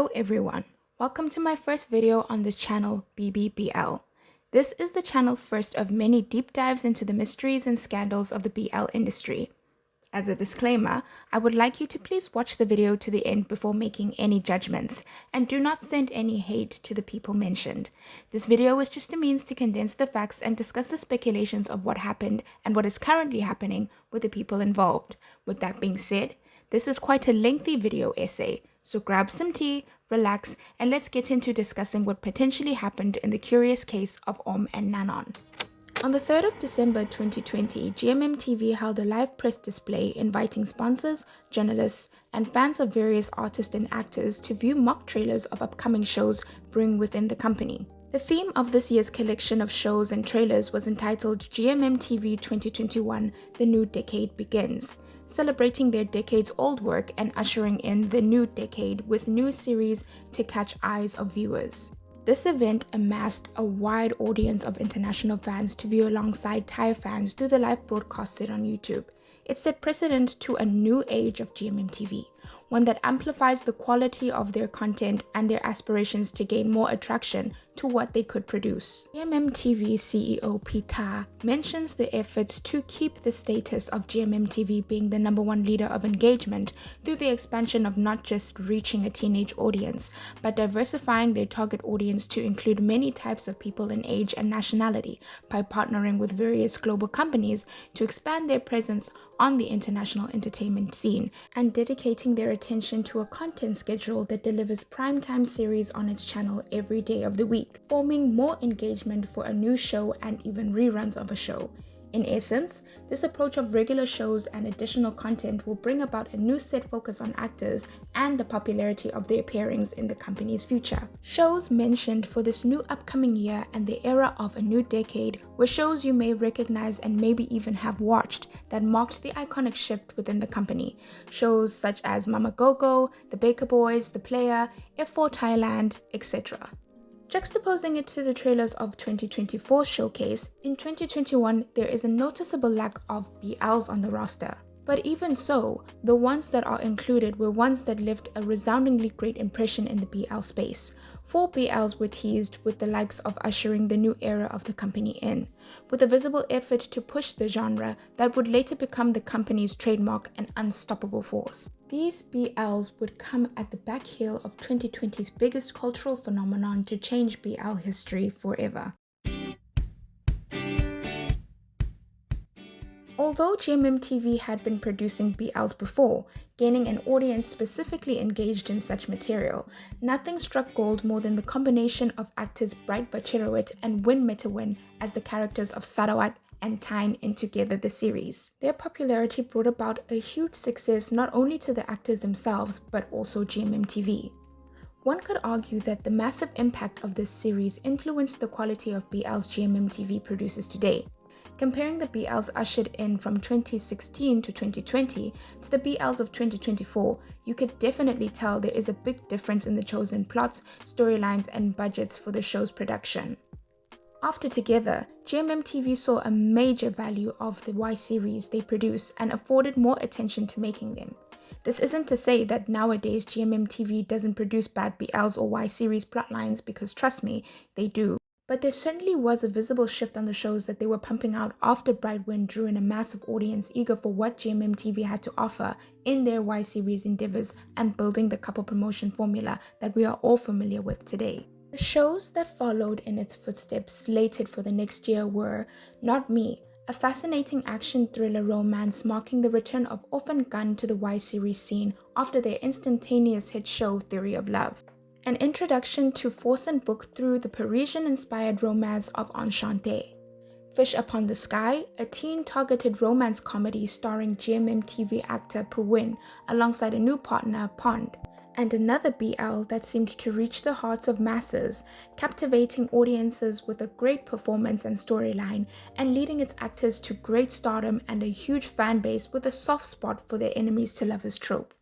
Hello everyone, welcome to my first video on this channel BBBL. This is the channel's first of many deep dives into the mysteries and scandals of the BL industry. As a disclaimer, I would like you to please watch the video to the end before making any judgments, and do not send any hate to the people mentioned. This video is just a means to condense the facts and discuss the speculations of what happened and what is currently happening with the people involved. With that being said, this is quite a lengthy video essay, so grab some tea, relax, and let's get into discussing what potentially happened in the curious case of OhmNanon. On the 3rd of December 2020, GMM held a live press display inviting sponsors, journalists, and fans of various artists and actors to view mock trailers of upcoming shows brewing within the company. The theme of this year's collection of shows and trailers was entitled GMM 2021 – The New Decade Begins, celebrating their decades-old work and ushering in the new decade with new series to catch eyes of viewers. This event amassed a wide audience of international fans to view alongside Thai fans through the live broadcast set on YouTube. It set precedent to a new age of GMM, one that amplifies the quality of their content and their aspirations to gain more attraction to what they could produce. GMM CEO Peter mentions the efforts to keep the status of GMM being the #1 leader of engagement through the expansion of not just reaching a teenage audience, but diversifying their target audience to include many types of people in age and nationality by partnering with various global companies to expand their presence on the international entertainment scene and dedicating their attention to a content schedule that delivers primetime series on its channel every day of the week, forming more engagement for a new show and even reruns of a show. In essence, this approach of regular shows and additional content will bring about a new set focus on actors and the popularity of their pairings in the company's future. Shows mentioned for this new upcoming year and the era of a new decade were shows you may recognize and maybe even have watched that marked the iconic shift within the company. Shows such as Mama Go-Go, The Baker Boys, The Player, F4 Thailand, etc. Juxtaposing it to the trailers of 2024's showcase, in 2021 there is a noticeable lack of BLs on the roster. But even so, the ones that are included were ones that left a resoundingly great impression in the BL space. 4 BLs were teased, with the likes of ushering the new era of the company in, with a visible effort to push the genre that would later become the company's trademark and unstoppable force. These BLs would come at the back heel of 2020's biggest cultural phenomenon to change BL history forever. Although GMM had been producing BLs before, gaining an audience specifically engaged in such material, nothing struck gold more than the combination of actors Bright Bachirowit and Win Metawin as the characters of Sarawat and tying in together the series. Their popularity brought about a huge success not only to the actors themselves, but also GMM. One could argue that the massive impact of this series influenced the quality of BLs GMM produces today. Comparing the BLs ushered in from 2016 to 2020 to the BLs of 2024, you could definitely tell there is a big difference in the chosen plots, storylines, and budgets for the show's production. After Together, GMM saw a major value of the Y series they produce and afforded more attention to making them. This isn't to say that nowadays GMM doesn't produce bad BLs or Y series plotlines, because trust me, they do. But there certainly was a visible shift on the shows that they were pumping out after Brightwind drew in a massive audience eager for what GMM had to offer in their Y series endeavors and building the couple promotion formula that we are all familiar with today. The shows that followed in its footsteps slated for the next year were Not Me, a fascinating action thriller romance marking the return of Orphan Gun to the Y series scene after their instantaneous hit show Theory of Love. An introduction to Force and Book through the Parisian-inspired romance of Enchanté. Fish Upon the Sky, a teen-targeted romance comedy starring GMM actor Puwin alongside a new partner, Pond. And another BL that seemed to reach the hearts of masses, captivating audiences with a great performance and storyline, and leading its actors to great stardom and a huge fan base with a soft spot for their enemies to lovers trope.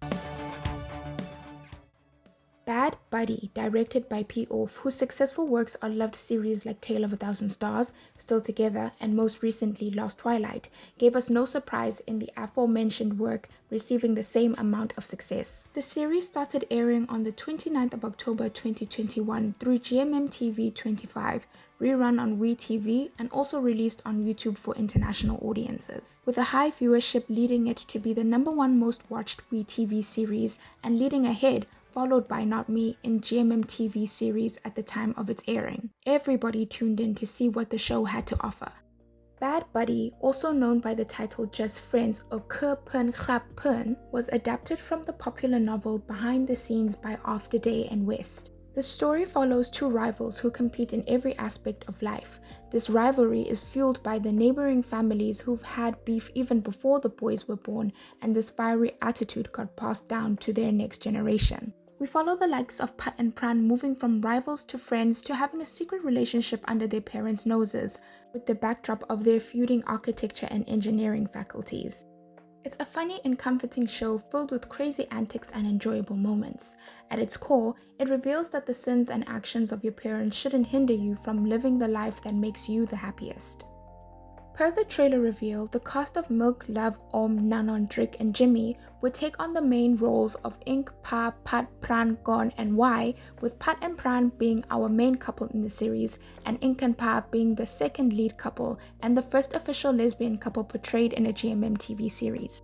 Bad Buddy, directed by P. Off, whose successful works are loved series like Tale of a Thousand Stars, Still Together, and most recently Last Twilight, gave us no surprise in the aforementioned work receiving the same amount of success. The series started airing on the 29th of October 2021 through GMM-TV 25, rerun on WeTV, and also released on YouTube for international audiences, with a high viewership leading it to be the #1 most watched WeTV series and leading ahead, followed by Not Me in GMM TV series at the time of its airing. Everybody tuned in to see what the show had to offer. Bad Buddy, also known by the title Just Friends or Ke Pun Krap Pun, was adapted from the popular novel Behind the Scenes by After Day and West. The story follows two rivals who compete in every aspect of life. This rivalry is fueled by the neighboring families who've had beef even before the boys were born, and this fiery attitude got passed down to their next generation. We follow the likes of Pat and Pran moving from rivals to friends to having a secret relationship under their parents' noses, with the backdrop of their feuding architecture and engineering faculties. It's a funny and comforting show filled with crazy antics and enjoyable moments. At its core, it reveals that the sins and actions of your parents shouldn't hinder you from living the life that makes you the happiest. Per the trailer reveal, the cast of Milk, Love, OhmNanon, Drake, and Jimmy would take on the main roles of Ink, Pa, Pat, Pran, Gon, and Y, with Pat and Pran being our main couple in the series, and Ink and Pa being the second lead couple and the first official lesbian couple portrayed in a GMM TV series.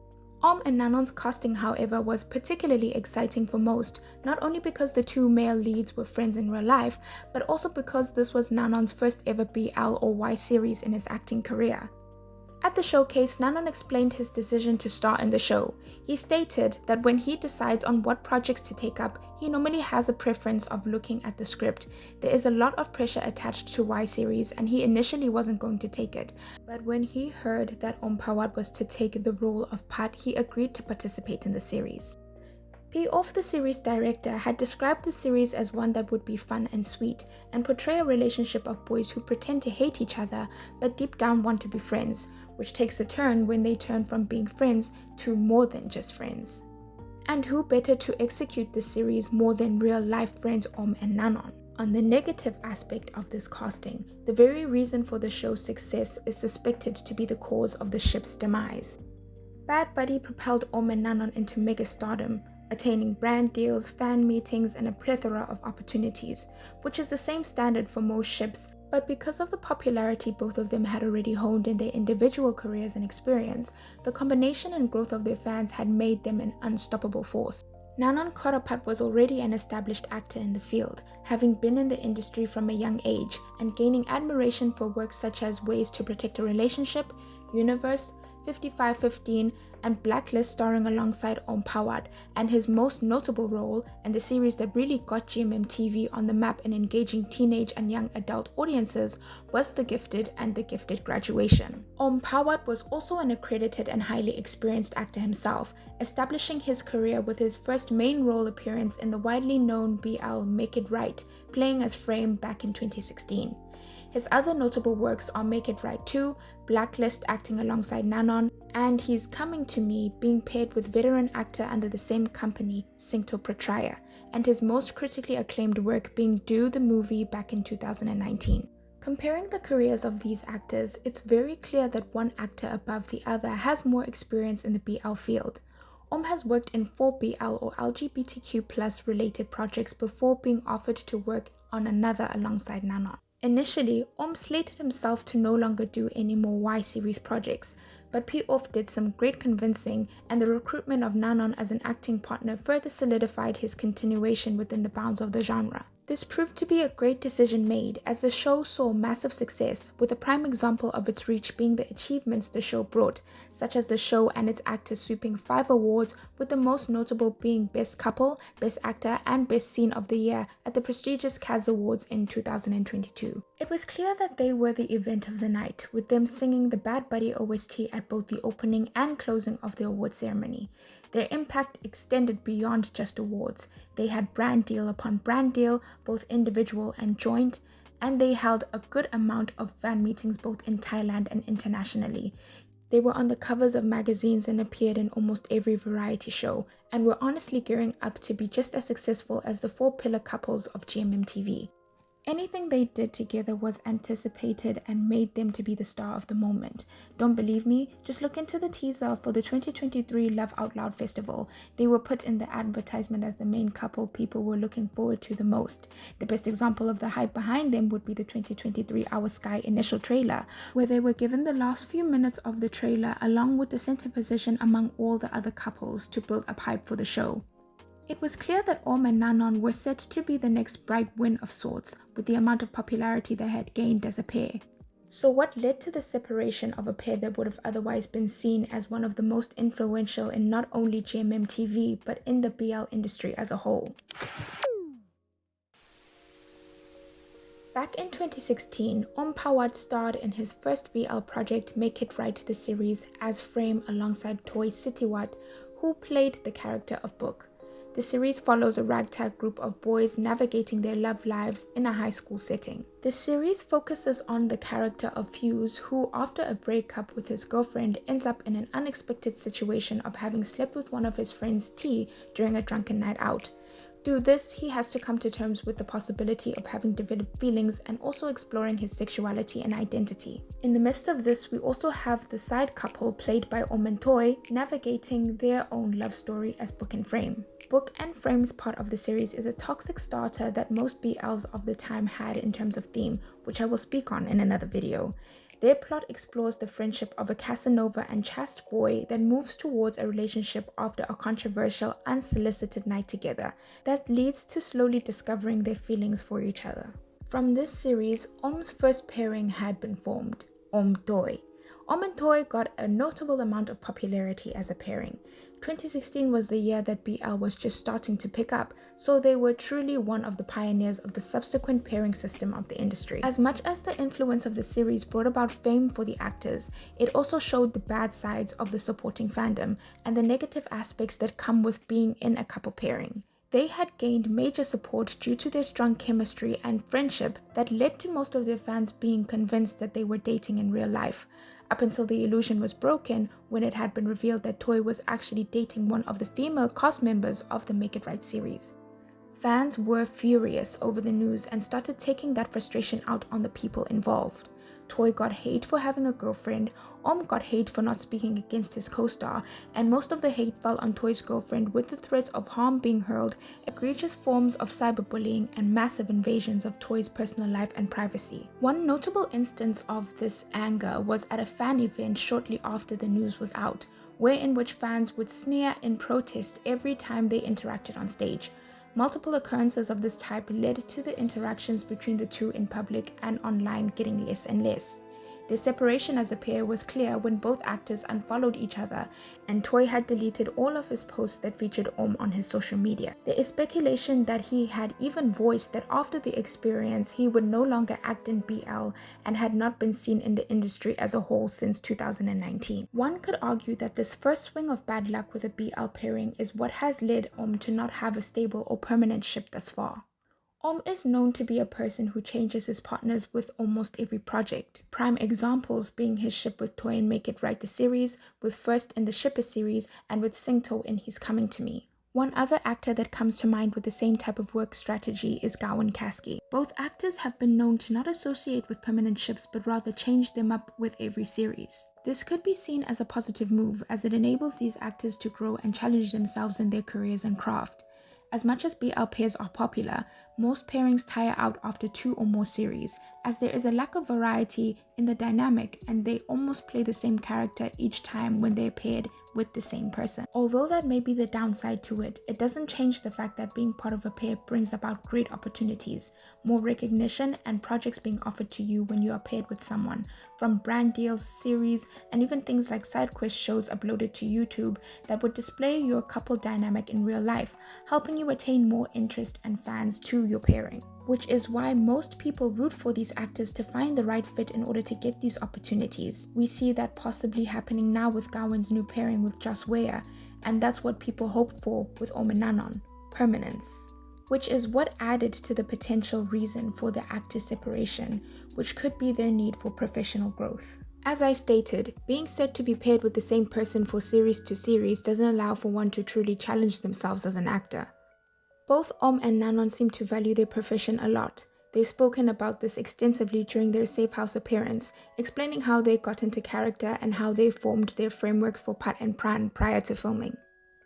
and Nanon's casting, however, was particularly exciting for most, not only because the two male leads were friends in real life, but also because this was Nanon's first ever BL or Y series in his acting career. At the showcase, Nanon explained his decision to star in the show. He stated that when he decides on what projects to take up, he normally has a preference of looking at the script. There is a lot of pressure attached to Y series and he initially wasn't going to take it. But when he heard that Pawat was to take the role of Pat, he agreed to participate in the series. P. Off, the series director, had described the series as one that would be fun and sweet and portray a relationship of boys who pretend to hate each other but deep down want to be friends, which takes a turn when they turn from being friends to more than just friends. And who better to execute the series more than real-life friends and Nanon? On the negative aspect of this casting, the very reason for the show's success is suspected to be the cause of the ship's demise. Bad Buddy propelled and Nanon into megastardom, attaining brand deals, fan meetings, and a plethora of opportunities, which is the same standard for most ships, but because of the popularity both of them had already honed in their individual careers and experience, the combination and growth of their fans had made them an unstoppable force. Nanon Korapat was already an established actor in the field, having been in the industry from a young age and gaining admiration for works such as Ways to Protect a Relationship, Universe, 5515, and Blacklist, starring alongside Pawat, and his most notable role, and the series that really got GMM TV on the map in engaging teenage and young adult audiences, was The Gifted and The Gifted Graduation. Pawat was also an accredited and highly experienced actor himself, establishing his career with his first main role appearance in the widely known BL Make It Right, playing as Frame back in 2016. His other notable works are Make It Right 2, Blacklist acting alongside Nanon, and He's Coming to Me being paired with veteran actor under the same company, Cincto Pratraya, and his most critically acclaimed work being Do the Movie back in 2019. Comparing the careers of these actors, it's very clear that one actor above the other has more experience in the BL field. Has worked in 4 BL or LGBTQ+ related projects before being offered to work on another alongside Nanon. Initially, slated himself to no longer do any more Y series projects, but P. Off did some great convincing, and the recruitment of Nanon as an acting partner further solidified his continuation within the bounds of the genre. This proved to be a great decision made, as the show saw massive success, with a prime example of its reach being the achievements the show brought, such as the show and its actors sweeping 5 awards, with the most notable being Best Couple, Best Actor, and Best Scene of the Year at the prestigious Kaz Awards in 2022. It was clear that they were the event of the night, with them singing the Bad Buddy OST at both the opening and closing of the award ceremony. Their impact extended beyond just awards. They had brand deal upon brand deal, both individual and joint, and they held a good amount of fan meetings both in Thailand and internationally. They were on the covers of magazines and appeared in almost every variety show, and were honestly gearing up to be just as successful as the four-pillar couples of GMMTV. Anything they did together was anticipated and made them to be the star of the moment. Don't believe me? Just look into the teaser for the 2023 Love Out Loud Festival. They were put in the advertisement as the main couple people were looking forward to the most. The best example of the hype behind them would be the 2023 Our Sky initial trailer, where they were given the last few minutes of the trailer along with the center position among all the other couples to build up hype for the show. It was clear that Ohm and Nanon were set to be the next bright win of sorts, with the amount of popularity they had gained as a pair. So what led to the separation of a pair that would have otherwise been seen as one of the most influential in not only GMMTV, but in the BL industry as a whole? Back in 2016, Pawat starred in his first BL project, Make It Right the series, as Frame alongside Toy Sitiwat, who played the character of Book. The series follows a ragtag group of boys navigating their love lives in a high school setting. The series focuses on the character of Fuse, who after a breakup with his girlfriend ends up in an unexpected situation of having slept with one of his friends T during a drunken night out. Through this, he has to come to terms with the possibility of having developed feelings and also exploring his sexuality and identity. In the midst of this, we also have the side couple played by Om and Toy navigating their own love story as Book and Frame. Book and Frame's part of the series is a toxic starter that most BLs of the time had in terms of theme, which I will speak on in another video. Their plot explores the friendship of a Casanova and chaste boy that moves towards a relationship after a controversial, unsolicited night together that leads to slowly discovering their feelings for each other. From this series, Om's first pairing had been formed, Om-Toy. Om and Toy got a notable amount of popularity as a pairing. 2016 was the year that BL was just starting to pick up, so they were truly one of the pioneers of the subsequent pairing system of the industry. As much as the influence of the series brought about fame for the actors, it also showed the bad sides of the supporting fandom and the negative aspects that come with being in a couple pairing. They had gained major support due to their strong chemistry and friendship that led to most of their fans being convinced that they were dating in real life, up until the illusion was broken when it had been revealed that Toy was actually dating one of the female cast members of the Make It Right series. Fans were furious over the news and started taking that frustration out on the people involved. Toy got hate for having a girlfriend, Om got hate for not speaking against his co-star, and most of the hate fell on Toy's girlfriend, with the threats of harm being hurled, egregious forms of cyberbullying, and massive invasions of Toy's personal life and privacy. One notable instance of this anger was at a fan event shortly after the news was out, in which fans would sneer in protest every time they interacted on stage. Multiple occurrences of this type led to the interactions between the two in public and online getting less and less. Their separation as a pair was clear when both actors unfollowed each other, and Toy had deleted all of his posts that featured Om on his social media. There is speculation that he had even voiced that after the experience he would no longer act in BL and had not been seen in the industry as a whole since 2019. One could argue that this first swing of bad luck with a BL pairing is what has led Om to not have a stable or permanent ship thus far. Om is known to be a person who changes his partners with almost every project. Prime examples being his ship with Toy in Make It Right the series, with First in the Shipper series, and with Singto in He's Coming to Me. One other actor that comes to mind with the same type of work strategy is Gowan Kasky. Both actors have been known to not associate with permanent ships but rather change them up with every series. This could be seen as a positive move, as it enables these actors to grow and challenge themselves in their careers and craft. As much as BL pairs are popular, most pairings tire out after 2 or more series, as there is a lack of variety in the dynamic and they almost play the same character each time when they're paired with the same person. Although that may be the downside to it, it doesn't change the fact that being part of a pair brings about great opportunities, more recognition, and projects being offered to you when you are paired with someone, from brand deals, series, and even things like side quest shows uploaded to YouTube that would display your couple dynamic in real life, helping you attain more interest and fans to your pairing. Which is why most people root for these actors to find the right fit in order to get these opportunities. We see that possibly happening now with Gowan's new pairing with Joss Ware, and that's what people hope for with OhmNanon, permanence. Which is what added to the potential reason for the actor separation, which could be their need for professional growth. As I stated, being said to be paired with the same person for series to series doesn't allow for one to truly challenge themselves as an actor. Both and Nanon seem to value their profession a lot. They've spoken about this extensively during their Safe House appearance, explaining how they got into character and how they formed their frameworks for Pat and Pran prior to filming.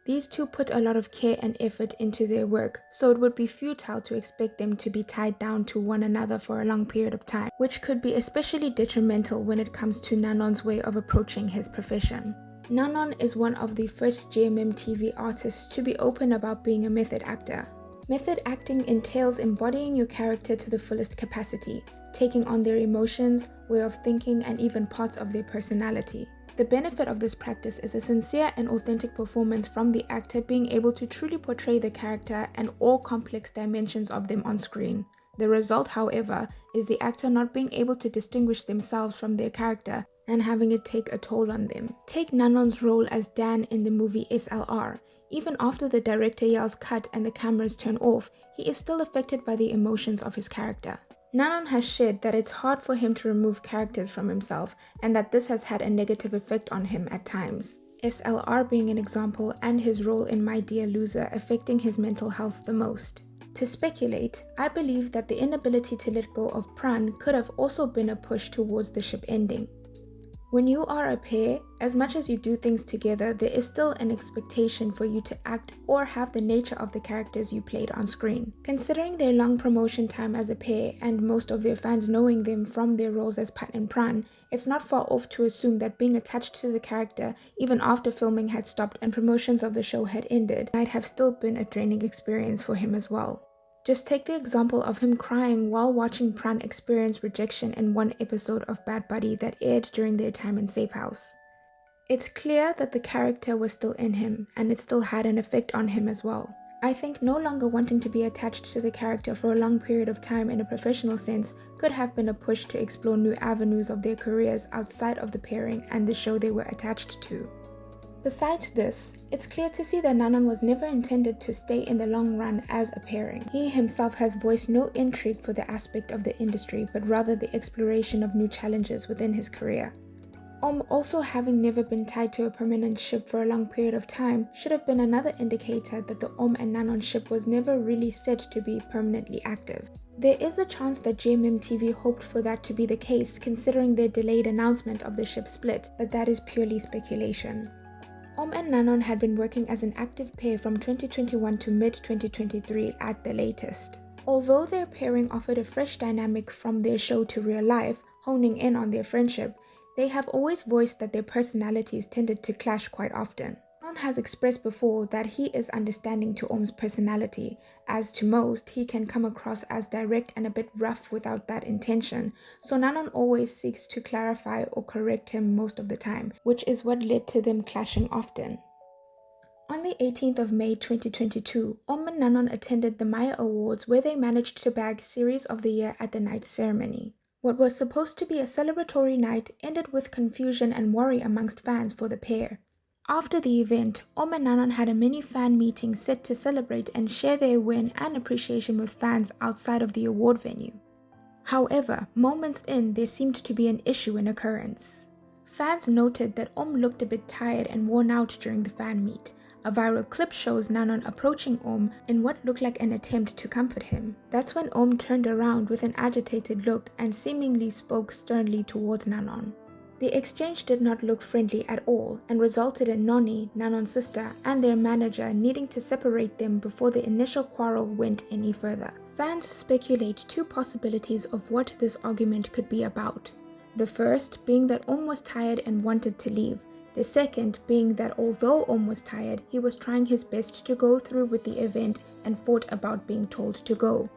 These two put a lot of care and effort into their work, so it would be futile to expect them to be tied down to one another for a long period of time, which could be especially detrimental when it comes to Nanon's way of approaching his profession. Nanon is one of the first GMM TV artists to be open about being a method actor. Method acting entails embodying your character to the fullest capacity, taking on their emotions, way of thinking, and even parts of their personality. The benefit of this practice is a sincere and authentic performance from the actor being able to truly portray the character and all complex dimensions of them on screen. The result, however, is the actor not being able to distinguish themselves from their character and having it take a toll on them. Take Nanon's role as Dan in the movie SLR. Even after the director yells cut and the cameras turn off, he is still affected by the emotions of his character. Nanon has shared that it's hard for him to remove characters from himself and that this has had a negative effect on him at times. SLR being an example and his role in My Dear Loser affecting his mental health the most. To speculate, I believe that the inability to let go of Pran could have also been a push towards the ship ending. When you are a pair, as much as you do things together, there is still an expectation for you to act or have the nature of the characters you played on screen. Considering their long promotion time as a pair and most of their fans knowing them from their roles as Pat and Pran, it's not far off to assume that being attached to the character, even after filming had stopped and promotions of the show had ended, might have still been a draining experience for him as well. Just take the example of him crying while watching Pran experience rejection in one episode of Bad Buddy that aired during their time in Safe House. It's clear that the character was still in him, and it still had an effect on him as well. I think no longer wanting to be attached to the character for a long period of time in a professional sense could have been a push to explore new avenues of their careers outside of the pairing and the show they were attached to. Besides this, it's clear to see that Nanon was never intended to stay in the long run as a pairing. He himself has voiced no intrigue for the aspect of the industry, but rather the exploration of new challenges within his career. Also having never been tied to a permanent ship for a long period of time should have been another indicator that the and Nanon ship was never really said to be permanently active. There is a chance that GMM TV hoped for that to be the case considering their delayed announcement of the ship split, but that is purely speculation. and Nanon had been working as an active pair from 2021 to mid-2023 at the latest. Although their pairing offered a fresh dynamic from their show to real life, honing in on their friendship, they have always voiced that their personalities tended to clash quite often. Nanon has expressed before that he is understanding to Ohm's personality, as to most, he can come across as direct and a bit rough without that intention, so Nanon always seeks to clarify or correct him most of the time, which is what led to them clashing often. On the 18th of May 2022, and Nanon attended the Maya Awards where they managed to bag Series of the Year at the night ceremony. What was supposed to be a celebratory night ended with confusion and worry amongst fans for the pair. After the event, and Nanon had a mini fan meeting set to celebrate and share their win and appreciation with fans outside of the award venue. However, moments in, there seemed to be an issue in occurrence. Fans noted that looked a bit tired and worn out during the fan meet. A viral clip shows Nanon approaching in what looked like an attempt to comfort him. That's when turned around with an agitated look and seemingly spoke sternly towards Nanon. The exchange did not look friendly at all and resulted in Noni, Nanon's sister, and their manager needing to separate them before the initial quarrel went any further. Fans speculate two possibilities of what this argument could be about. The first being that was tired and wanted to leave. The second being that although was tired, he was trying his best to go through with the event and fought about being told to go.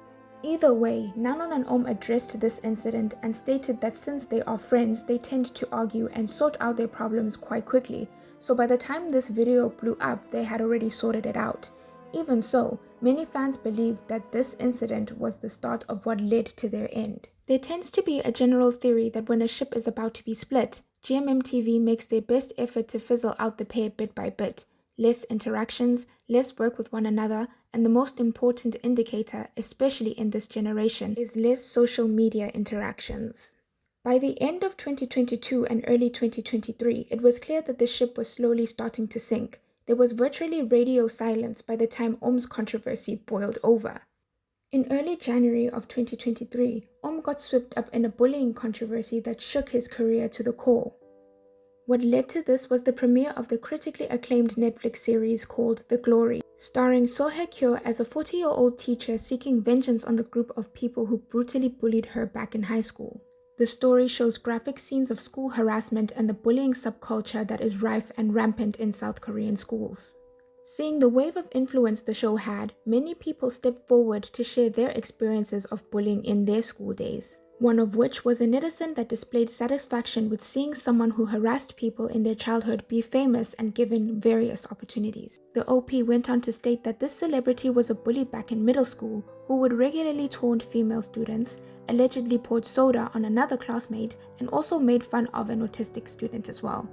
Either way, Nanon and addressed this incident and stated that since they are friends, they tend to argue and sort out their problems quite quickly, so by the time this video blew up, they had already sorted it out. Even so, many fans believed that this incident was the start of what led to their end. There tends to be a general theory that when a ship is about to be split, GMM TV makes their best effort to fizzle out the pair bit by bit. Less interactions, less work with one another, and the most important indicator, especially in this generation, is less social media interactions. By the end of 2022 and early 2023, it was clear that the ship was slowly starting to sink. There was virtually radio silence by the time Ohm's controversy boiled over. In early January of 2023, Ohm got swept up in a bullying controversy that shook his career to the core. What led to this was the premiere of the critically acclaimed Netflix series called The Glory, starring So Hye-kyo as a 40-year-old teacher seeking vengeance on the group of people who brutally bullied her back in high school. The story shows graphic scenes of school harassment and the bullying subculture that is rife and rampant in South Korean schools. Seeing the wave of influence the show had, many people stepped forward to share their experiences of bullying in their school days. One of which was a netizen that displayed satisfaction with seeing someone who harassed people in their childhood be famous and given various opportunities. The OP went on to state that this celebrity was a bully back in middle school who would regularly taunt female students, allegedly poured soda on another classmate, and also made fun of an autistic student as well.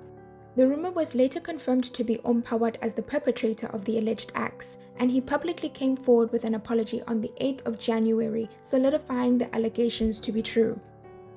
The rumor was later confirmed to be Pawat as the perpetrator of the alleged acts, and he publicly came forward with an apology on the 8th of January, solidifying the allegations to be true.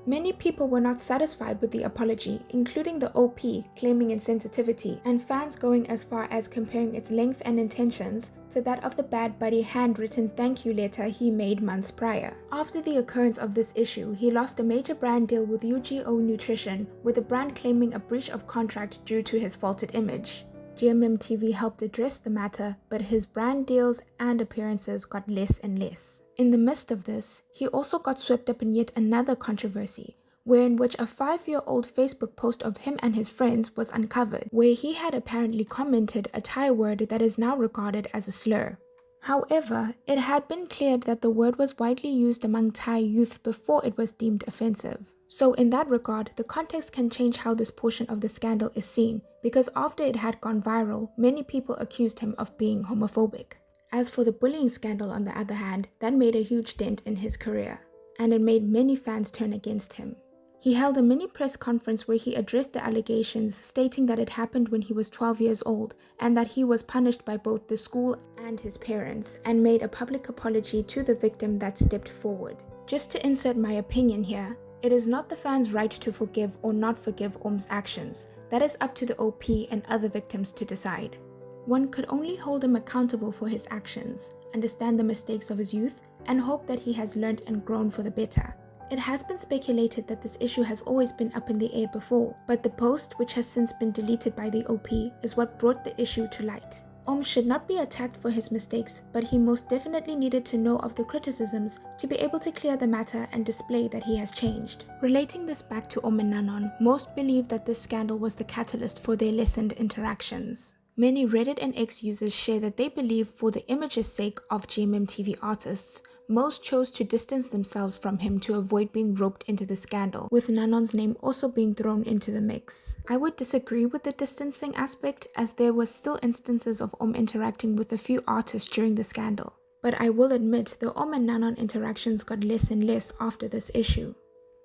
Many people were not satisfied with the apology, including the OP claiming insensitivity, and fans going as far as comparing its length and intentions to that of the Bad Buddy handwritten thank you letter he made months prior. After the occurrence of this issue, he lost a major brand deal with UGO Nutrition, with the brand claiming a breach of contract due to his faulted image. GMM TV helped address the matter, but his brand deals and appearances got less and less. In the midst of this, he also got swept up in yet another controversy, wherein which a 5-year-old Facebook post of him and his friends was uncovered, where he had apparently commented a Thai word that is now regarded as a slur. However, it had been cleared that the word was widely used among Thai youth before it was deemed offensive. So in that regard, the context can change how this portion of the scandal is seen, because after it had gone viral, many people accused him of being homophobic. As for the bullying scandal, on the other hand, that made a huge dent in his career, and it made many fans turn against him. He held a mini press conference where he addressed the allegations, stating that it happened when he was 12 years old and that he was punished by both the school and his parents, and made a public apology to the victim that stepped forward. Just to insert my opinion here, it is not the fans' right to forgive or not forgive Ohm's actions. That is up to the OP and other victims to decide. One could only hold him accountable for his actions, understand the mistakes of his youth, and hope that he has learned and grown for the better. It has been speculated that this issue has always been up in the air before, but the post, which has since been deleted by the OP, is what brought the issue to light. Ohm should not be attacked for his mistakes, but he most definitely needed to know of the criticisms to be able to clear the matter and display that he has changed. Relating this back to OhmNanon, most believe that this scandal was the catalyst for their lessened interactions. Many Reddit and X users share that they believe for the image's sake of GMM TV artists, most chose to distance themselves from him to avoid being roped into the scandal, with Nanon's name also being thrown into the mix. I would disagree with the distancing aspect, as there was still instances of Ohm interacting with a few artists during the scandal. But I will admit the Ohm and Nanon interactions got less and less after this issue.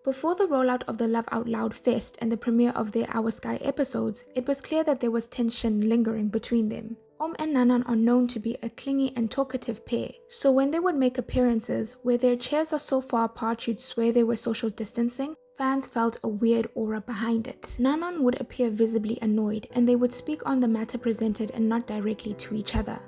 Before the rollout of the Love Out Loud Fest and the premiere of their Our Sky episodes, it was clear that there was tension lingering between them. Ohm and Nanon are known to be a clingy and talkative pair, so when they would make appearances where their chairs are so far apart you'd swear they were social distancing, fans felt a weird aura behind it. Nanon would appear visibly annoyed, and they would speak on the matter presented and not directly to each other.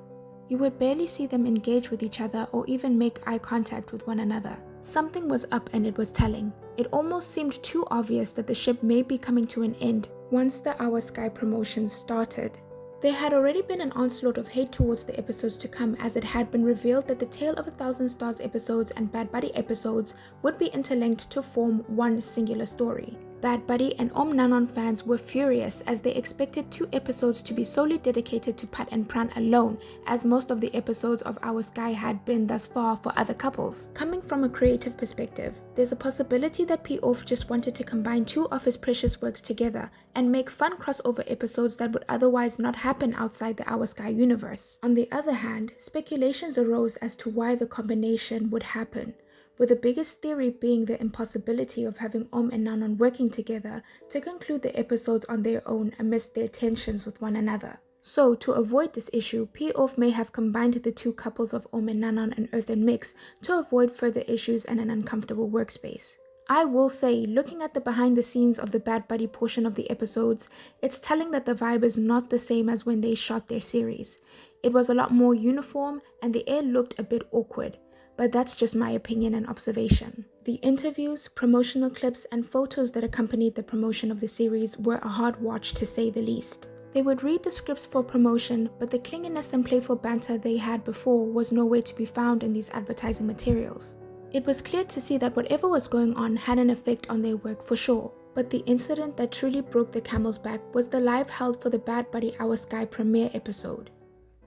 You would barely see them engage with each other or even make eye contact with one another. Something was up and it was telling. It almost seemed too obvious that the ship may be coming to an end once the Our Sky promotions started. There had already been an onslaught of hate towards the episodes to come, as it had been revealed that the Tale of a Thousand Stars episodes and Bad Buddy episodes would be interlinked to form one singular story. Bad Buddy and OhmNanon fans were furious, as they expected 2 episodes to be solely dedicated to Pat and Pran alone, as most of the episodes of Our Sky had been thus far for other couples. Coming from a creative perspective, there's a possibility that P-Off just wanted to combine 2 of his precious works together and make fun crossover episodes that would otherwise not happen outside the Our Sky universe. On the other hand, speculations arose as to why the combination would happen, with the biggest theory being the impossibility of having Ohm and Nanon working together to conclude the episodes on their own amidst their tensions with one another. So, to avoid this issue, P-Off may have combined the 2 couples of Ohm and Nanon and Earth and Mix to avoid further issues and an uncomfortable workspace. I will say, looking at the behind the scenes of the Bad Buddy portion of the episodes, it's telling that the vibe is not the same as when they shot their series. It was a lot more uniform and the air looked a bit awkward, but that's just my opinion and observation. The interviews, promotional clips, and photos that accompanied the promotion of the series were a hard watch to say the least. They would read the scripts for promotion, but the clinginess and playful banter they had before was nowhere to be found in these advertising materials. It was clear to see that whatever was going on had an effect on their work for sure, but the incident that truly broke the camel's back was the live held for the Bad Buddy Our Sky premiere episode.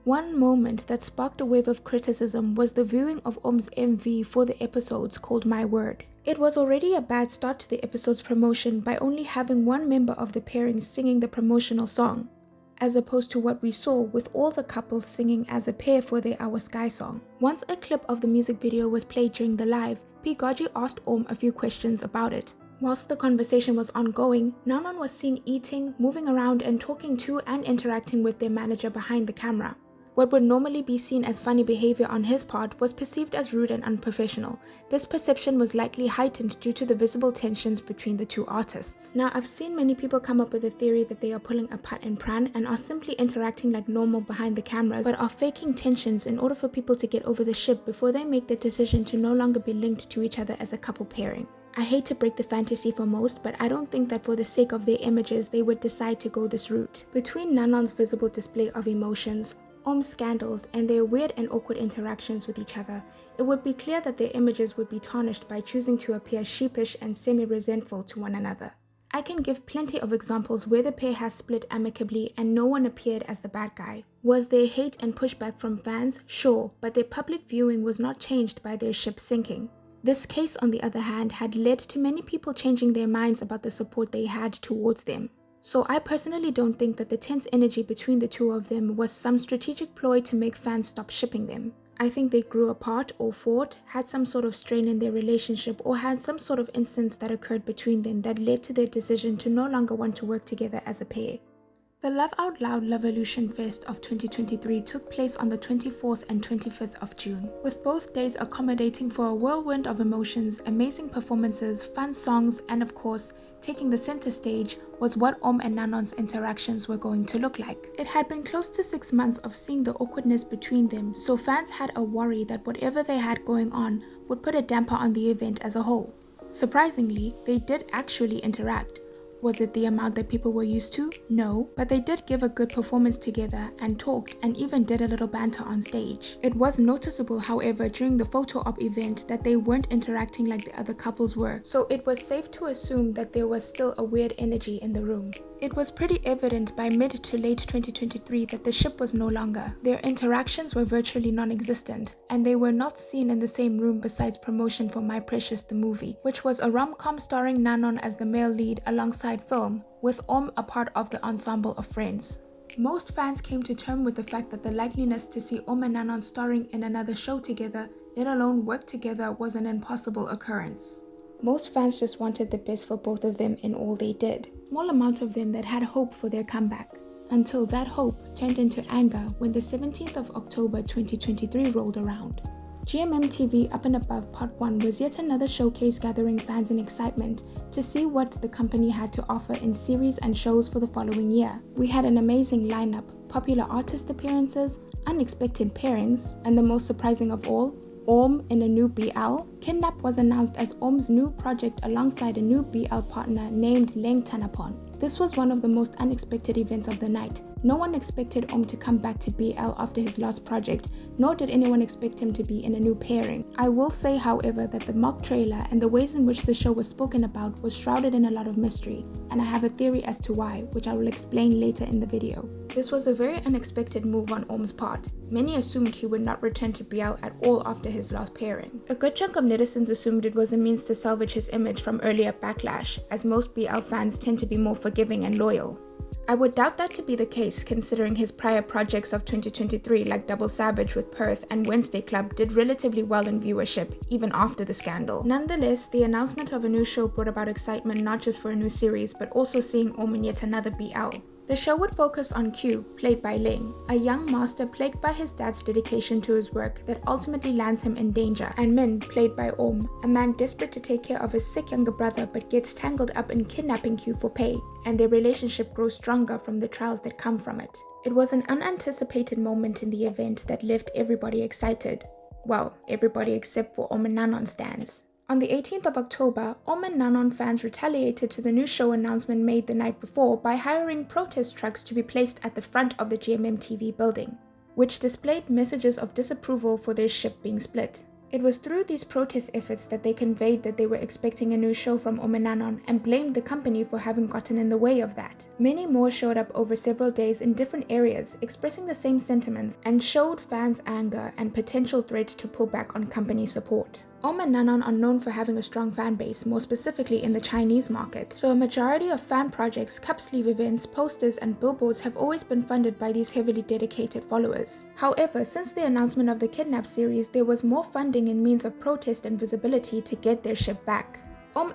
One moment that sparked a wave of criticism was the viewing of Ohm's MV for the episodes called My Word. It was already a bad start to the episode's promotion by only having one member of the pairing singing the promotional song, as opposed to what we saw with all the couples singing as a pair for their Our Sky song. Once a clip of the music video was played during the live, P. Gaji asked Ohm a few questions about it. Whilst the conversation was ongoing, Nanon was seen eating, moving around and talking to and interacting with their manager behind the camera. What would normally be seen as funny behavior on his part was perceived as rude and unprofessional. This perception was likely heightened due to the visible tensions between the two artists. Now, I've seen many people come up with a theory that they are pulling a Pat and Pran and are simply interacting like normal behind the cameras, but are faking tensions in order for people to get over the ship before they make the decision to no longer be linked to each other as a couple pairing. I hate to break the fantasy for most, but I don't think that for the sake of their images they would decide to go this route. Between Nanon's visible display of emotions, Ohm's scandals, and their weird and awkward interactions with each other, it would be clear that their images would be tarnished by choosing to appear sheepish and semi-resentful to one another. I can give plenty of examples where the pair has split amicably and no one appeared as the bad guy. Was there hate and pushback from fans? Sure, but their public viewing was not changed by their ship sinking. This case, on the other hand, had led to many people changing their minds about the support they had towards them. So I personally don't think that the tense energy between the two of them was some strategic ploy to make fans stop shipping them. I think they grew apart or fought, had some sort of strain in their relationship, or had some sort of instance that occurred between them that led to their decision to no longer want to work together as a pair. The Love Out Loud Lovolution Fest of 2023 took place on the 24th and 25th of June, with both days accommodating for a whirlwind of emotions, amazing performances, fun songs, and of course, taking the center stage was what Ohm and Nanon's interactions were going to look like. It had been close to 6 months of seeing the awkwardness between them, so fans had a worry that whatever they had going on would put a damper on the event as a whole. Surprisingly, they did actually interact. Was it the amount that people were used to? No, but they did give a good performance together and talked and even did a little banter on stage. It was noticeable, however, during the photo op event that they weren't interacting like the other couples were, so it was safe to assume that there was still a weird energy in the room. It was pretty evident by mid to late 2023 that the ship was no longer. Their interactions were virtually non-existent, and they were not seen in the same room besides promotion for My Precious the movie, which was a rom-com starring Nanon as the male lead alongside Film, with Ohm a part of the ensemble of friends. Most fans came to terms with the fact that the likeliness to see Ohm and Nanon starring in another show together, let alone work together, was an impossible occurrence. Most fans just wanted the best for both of them in all they did. Small amount of them that had hope for their comeback, until that hope turned into anger when the 17th of October 2023 rolled around. GMM Up and Above Part 1 was yet another showcase gathering fans in excitement to see what the company had to offer in series and shows for the following year. We had an amazing lineup, popular artist appearances, unexpected pairings, and the most surprising of all, Ohm in a new BL. Kidnap was announced as Ohm's new project alongside a new BL partner named Leng Tanapon. This was one of the most unexpected events of the night. No one expected Ohm to come back to BL after his last project, nor did anyone expect him to be in a new pairing. I will say, however, that the mock trailer and the ways in which the show was spoken about was shrouded in a lot of mystery, and I have a theory as to why, which I will explain later in the video. This was a very unexpected move on Ohm's part. Many assumed he would not return to BL at all after his last pairing. A good chunk of netizens assumed it was a means to salvage his image from earlier backlash, as most BL fans tend to be more forgiving and loyal. I would doubt that to be the case, considering his prior projects of 2023 like Double Savage with Perth and Wednesday Club did relatively well in viewership, even after the scandal. Nonetheless, the announcement of a new show brought about excitement not just for a new series, but also seeing Ohm in yet another BL. The show would focus on Q, played by Ling, a young master plagued by his dad's dedication to his work that ultimately lands him in danger, and Min, played by a man desperate to take care of his sick younger brother but gets tangled up in kidnapping Q for pay, and their relationship grows stronger from the trials that come from it. It was an unanticipated moment in the event that left everybody excited. Well, everybody except for OhmNanon stans. On the 18th of October, OhmNanon fans retaliated to the new show announcement made the night before by hiring protest trucks to be placed at the front of the GMM-TV building, which displayed messages of disapproval for their ship being split. It was through these protest efforts that they conveyed that they were expecting a new show from OhmNanon and blamed the company for having gotten in the way of that. Many more showed up over several days in different areas, expressing the same sentiments and showed fans' anger and potential threat to pull back on company support. OhmNanon are known for having a strong fan base, more specifically in the Chinese market, so a majority of fan projects, cup sleeve events, posters, and billboards have always been funded by these heavily dedicated followers. However, since the announcement of the Kidnap series, there was more funding and means of protest and visibility to get their ship back.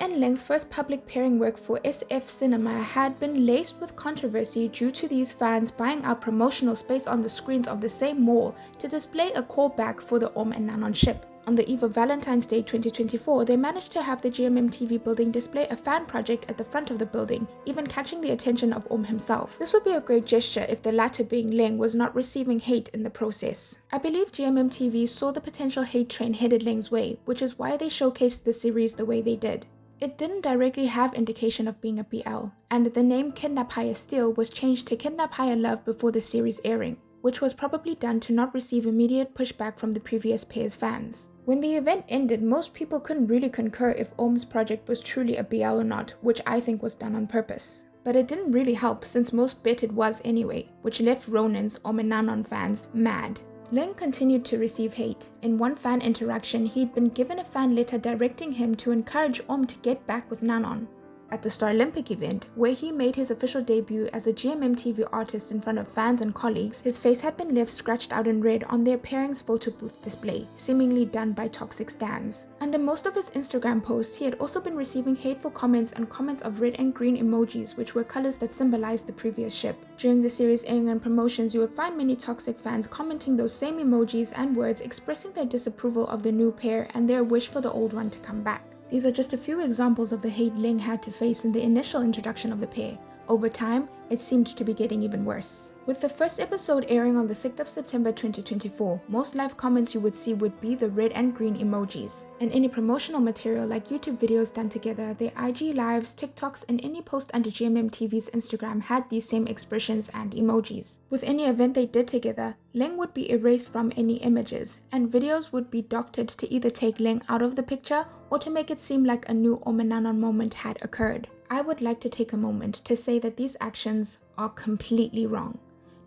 and Ling's first public pairing work for SF Cinema had been laced with controversy due to these fans buying out promotional space on the screens of the same mall to display a callback for the and Nanon ship. On the eve of Valentine's Day 2024, they managed to have the GMM TV building display a fan project at the front of the building, even catching the attention of himself. This would be a great gesture if the latter being Ling was not receiving hate in the process. I believe GMM TV saw the potential hate train headed Ling's way, which is why they showcased the series the way they did. It didn't directly have indication of being a BL, and the name Kidnap Higher Steel was changed to Kidnap Higher Love before the series airing, which was probably done to not receive immediate pushback from the previous pair's fans. When the event ended, most people couldn't really concur if Ohm's project was truly a BL or not, which I think was done on purpose. But it didn't really help since most bet it was anyway, which left Ronin's OhmNanon fans mad. Ling continued to receive hate. In one fan interaction, he'd been given a fan letter directing him to encourage Ohm to get back with Nanon. At the Starlympic event, where he made his official debut as a GMM TV artist in front of fans and colleagues, his face had been left scratched out in red on their pairings photo booth display, seemingly done by toxic stans. Under most of his Instagram posts, he had also been receiving hateful comments and comments of red and green emojis, which were colors that symbolized the previous ship. During the series airing and promotions, you would find many toxic fans commenting those same emojis and words, expressing their disapproval of the new pair and their wish for the old one to come back. These are just a few examples of the hate Ling had to face in the initial introduction of the pair. Over time, it seemed to be getting even worse. With the first episode airing on the 6th of September 2024, most live comments you would see would be the red and green emojis. And any promotional material like YouTube videos done together, their IG lives, TikToks, and any post under GMM TV's Instagram had these same expressions and emojis. With any event they did together, Ling would be erased from any images, and videos would be doctored to either take Ling out of the picture or to make it seem like a new OhmNanon moment had occurred. I would like to take a moment to say that these actions are completely wrong.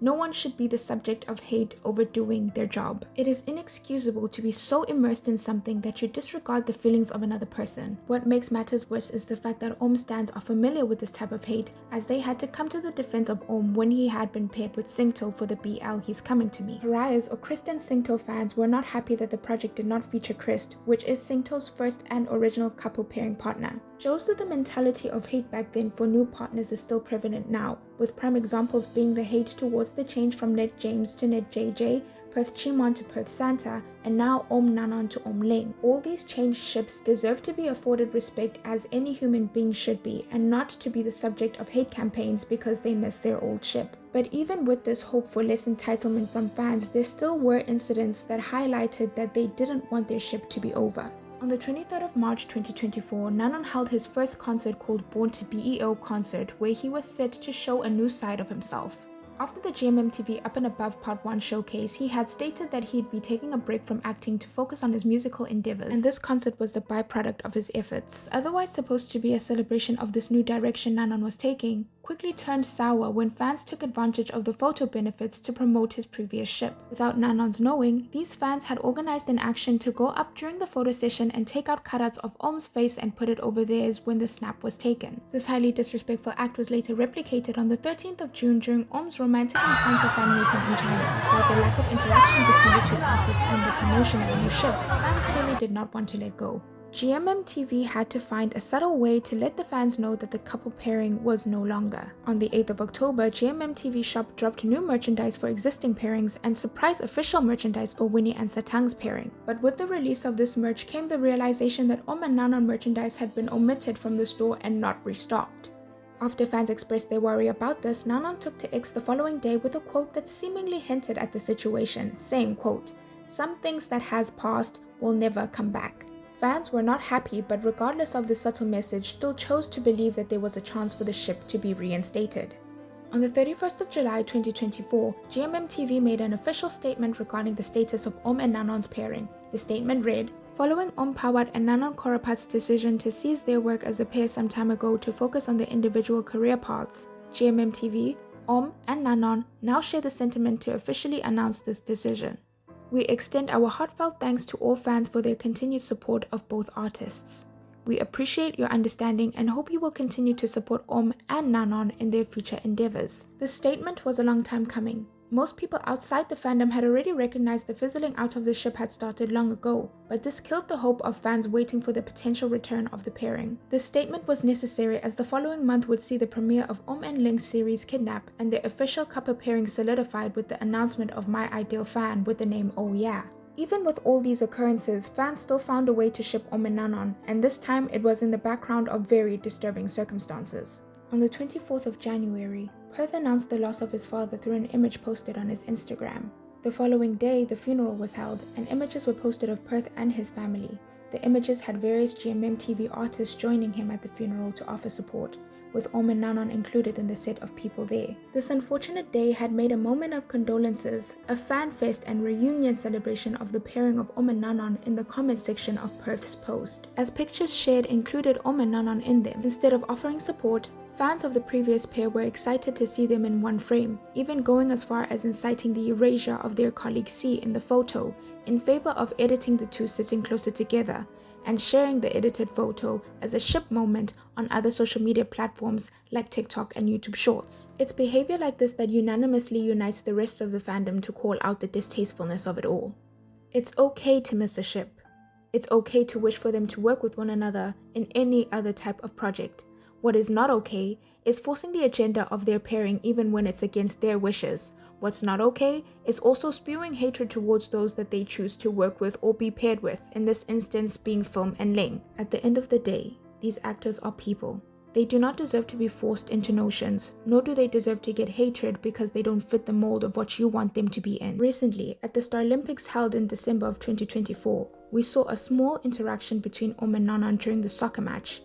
No one should be the subject of hate over doing their job. It is inexcusable to be so immersed in something that you disregard the feelings of another person. What makes matters worse is the fact that Ohm stans are familiar with this type of hate, as they had to come to the defense of Ohm when he had been paired with Singto for the BL He's Coming to Me. Pariahs or Kristen Singto fans were not happy that the project did not feature Krist, which is Singto's first and original couple pairing partner. Shows that the mentality of hate back then for new partners is still prevalent now, with prime examples being the hate towards the change from Ned James to Ned JJ, Perth Chimon to Perth Santa, and now OhmNanon to Ling. All these changed ships deserve to be afforded respect as any human being should be, and not to be the subject of hate campaigns because they miss their old ship. But even with this hope for less entitlement from fans, there still were incidents that highlighted that they didn't want their ship to be over. On the 23rd of March 2024, Nanon held his first concert called Born to BEO concert, where he was set to show a new side of himself. After the GMM TV Up and Above Part 1 showcase, he had stated that he'd be taking a break from acting to focus on his musical endeavors, and this concert was the byproduct of his efforts. Otherwise supposed to be a celebration of this new direction Nanon was taking, quickly turned sour when fans took advantage of the photo benefits to promote his previous ship. Without Nanon's knowing, these fans had organized an action to go up during the photo session and take out cutouts of Ohm's face and put it over theirs when the snap was taken. This highly disrespectful act was later replicated on the 13th of June during Ohm's romantic encounter fan meeting in China. Despite the lack of interaction between the two artists and the promotion of the new ship, fans clearly did not want to let go. GMMTV had to find a subtle way to let the fans know that the couple pairing was no longer. On the 8th of October, GMMTV shop dropped new merchandise for existing pairings and surprise official merchandise for Winnie and Satang's pairing. But with the release of this merch came the realization that OhmNanon merchandise had been omitted from the store and not restocked. After fans expressed their worry about this, Nanon took to X the following day with a quote that seemingly hinted at the situation, saying, quote, "Some things that has passed will never come back." Fans were not happy, but regardless of the subtle message, still chose to believe that there was a chance for the ship to be reinstated. On the 31st of July 2024, GMMTV made an official statement regarding the status of and Nanon's pairing. The statement read, "Following Pawat and Nanon Korapat's decision to cease their work as a pair some time ago to focus on their individual career paths, GMMTV, and Nanon now share the sentiment to officially announce this decision. We extend our heartfelt thanks to all fans for their continued support of both artists. We appreciate your understanding and hope you will continue to support and Nanon in their future endeavors." This statement was a long time coming. Most people outside the fandom had already recognized the fizzling out of the ship had started long ago, but this killed the hope of fans waiting for the potential return of the pairing. This statement was necessary as the following month would see the premiere of and Link's series Kidnap and their official couple pairing solidified with the announcement of My Ideal Fan with the name Oh Yeah. Even with all these occurrences, fans still found a way to ship and Nanon, and this time it was in the background of very disturbing circumstances. On the 24th of January, Perth announced the loss of his father through an image posted on his Instagram. The following day, the funeral was held, and images were posted of Perth and his family. The images had various GMMTV artists joining him at the funeral to offer support, with and Nanon included in the set of people there. This unfortunate day had made a moment of condolences, a fan fest and reunion celebration of the pairing of and Nanon in the comment section of Perth's post. As pictures shared included and Nanon in them, instead of offering support, fans of the previous pair were excited to see them in one frame, even going as far as inciting the erasure of their colleague C in the photo, in favor of editing the two sitting closer together, and sharing the edited photo as a ship moment on other social media platforms like TikTok and YouTube Shorts. It's behavior like this that unanimously unites the rest of the fandom to call out the distastefulness of it all. It's okay to miss a ship. It's okay to wish for them to work with one another in any other type of project. What is not okay is forcing the agenda of their pairing even when it's against their wishes. What's not okay is also spewing hatred towards those that they choose to work with or be paired with, in this instance being Film and Ling. At the end of the day, these actors are people. They do not deserve to be forced into notions, nor do they deserve to get hatred because they don't fit the mold of what you want them to be in. Recently, at the Starlympics held in December of 2024, we saw a small interaction between and Nanon during the soccer match.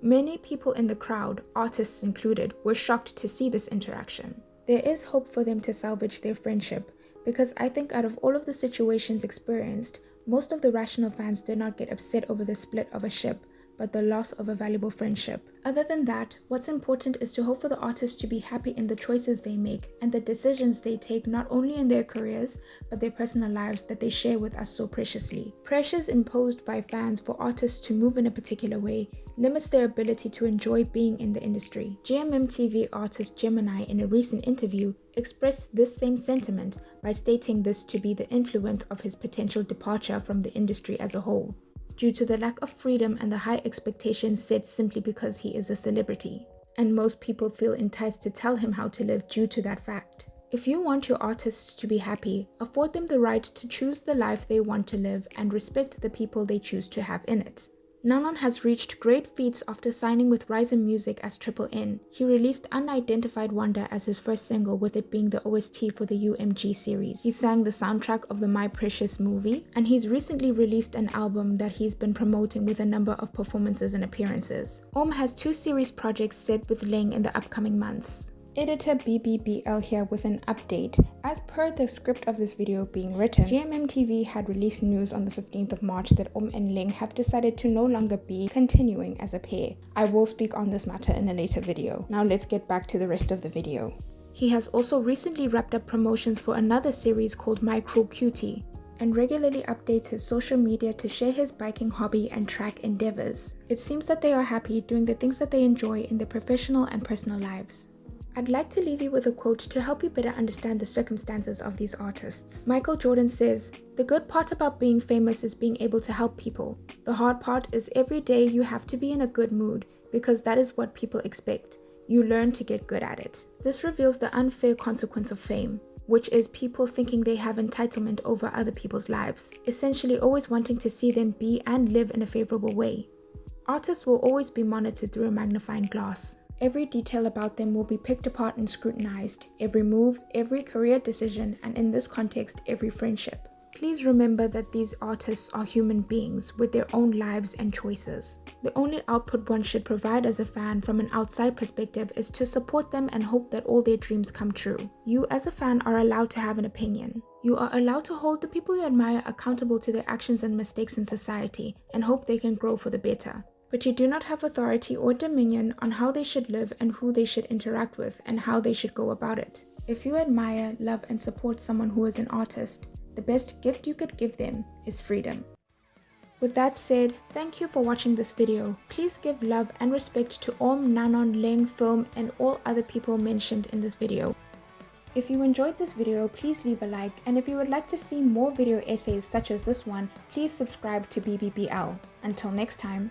Many people in the crowd, artists included, were shocked to see this interaction. There is hope for them to salvage their friendship, because I think out of all of the situations experienced, most of the rational fans did not get upset over the split of a ship, but the loss of a valuable friendship. Other than that, what's important is to hope for the artists to be happy in the choices they make and the decisions they take, not only in their careers, but their personal lives that they share with us so preciously. Pressures imposed by fans for artists to move in a particular way limits their ability to enjoy being in the industry. GMMTV artist Gemini, in a recent interview, expressed this same sentiment by stating this to be the influence of his potential departure from the industry as a whole, due to the lack of freedom and the high expectations set simply because he is a celebrity. And most people feel enticed to tell him how to live due to that fact. If you want your artists to be happy, afford them the right to choose the life they want to live and respect the people they choose to have in it. Nanon has reached great feats after signing with Ryzen Music as Triple N. He released Unidentified Wonder as his first single, with it being the OST for the UMG series. He sang the soundtrack of the My Precious movie, and he's recently released an album that he's been promoting with a number of performances and appearances. Has 2 series projects set with Ling in the upcoming months. Editor BBBL here with an update. As per the script of this video being written, GMMTV had released news on the 15th of March that and Ling have decided to no longer be continuing as a pair. I will speak on this matter in a later video. Now let's get back to the rest of the video. He has also recently wrapped up promotions for another series called My Cruel Cutie, and regularly updates his social media to share his biking hobby and track endeavors. It seems that they are happy doing the things that they enjoy in their professional and personal lives. I'd like to leave you with a quote to help you better understand the circumstances of these artists. Michael Jordan says, "The good part about being famous is being able to help people. The hard part is every day you have to be in a good mood because that is what people expect. You learn to get good at it." This reveals the unfair consequence of fame, which is people thinking they have entitlement over other people's lives, essentially always wanting to see them be and live in a favorable way. Artists will always be monitored through a magnifying glass. Every detail about them will be picked apart and scrutinized, every move, every career decision, and in this context, every friendship. Please remember that these artists are human beings with their own lives and choices. The only output one should provide as a fan from an outside perspective is to support them and hope that all their dreams come true. You as a fan are allowed to have an opinion. You are allowed to hold the people you admire accountable to their actions and mistakes in society and hope they can grow for the better. But you do not have authority or dominion on how they should live and who they should interact with and how they should go about it. If you admire, love, and support someone who is an artist, the best gift you could give them is freedom. With that said, thank you for watching this video. Please give love and respect to OhmNanon, Leng, Film, and all other people mentioned in this video. If you enjoyed this video, please leave a like, and if you would like to see more video essays such as this one, please subscribe to BBBL. Until next time.